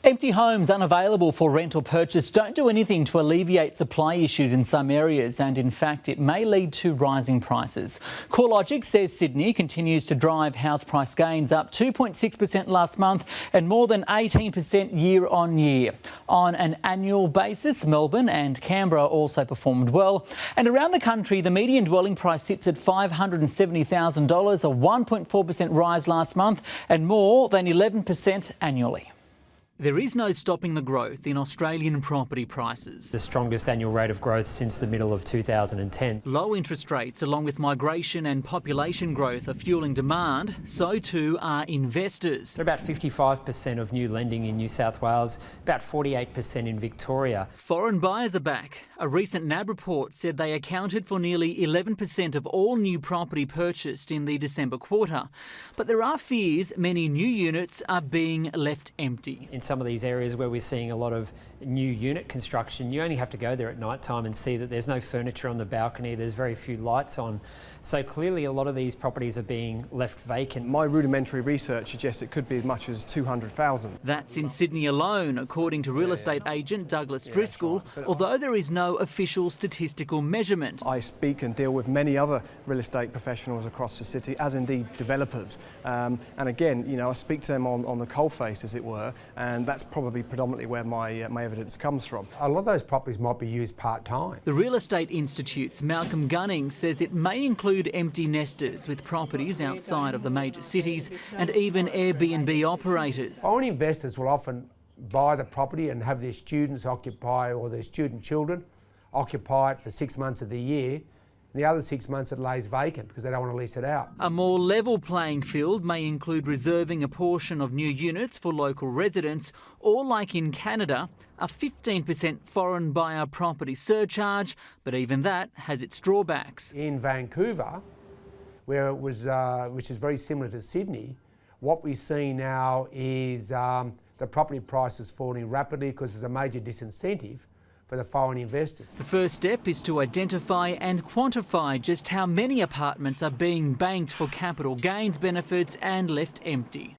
Empty homes unavailable for rent or purchase don't do anything to alleviate supply issues in some areas, and in fact it may lead to rising prices. CoreLogic says Sydney continues to drive house price gains, up 2.6% last month and more than 18% year on year. On an annual basis, Melbourne and Canberra also performed well, and around the country the median dwelling price sits at $570,000, a 1.4% rise last month and more than 11% annually. There is no stopping the growth in Australian property prices. The strongest annual rate of growth since the middle of 2010. Low interest rates, along with migration and population growth, are fueling demand. So too are investors. About 55% of new lending in New South Wales, about 48% in Victoria. Foreign buyers are back. A recent NAB report said they accounted for nearly 11% of all new property purchased in the December quarter. But there are fears many new units are being left empty. In some of these areas where we're seeing a lot of new unit construction, you only have to go there at night time and see that there's no furniture on the balcony, there's very few lights on. So clearly a lot of these properties are being left vacant. My rudimentary research suggests it could be as much as 200,000. That's in Sydney alone, according to real estate agent Douglas Driscoll, although there is no official statistical measurement. I speak and deal with many other real estate professionals across the city, as indeed developers. And again, you know, I speak to them on the coalface, as it were, and that's probably predominantly where my evidence comes from. A lot of those properties might be used part-time. The Real Estate Institute's Malcolm Gunning says it may include empty nesters with properties outside of the major cities and even Airbnb operators. Foreign investors will often buy the property and have their students occupy, or their student children occupy it for 6 months of the year. The other 6 months it lays vacant because they don't want to lease it out. A more level playing field may include reserving a portion of new units for local residents, or like in Canada, a 15% foreign buyer property surcharge, but even that has its drawbacks. In Vancouver, where it was, which is very similar to Sydney, what we see now is the property prices falling rapidly because there's a major disincentive for the foreign investors. The first step is to identify and quantify just how many apartments are being banked for capital gains benefits and left empty.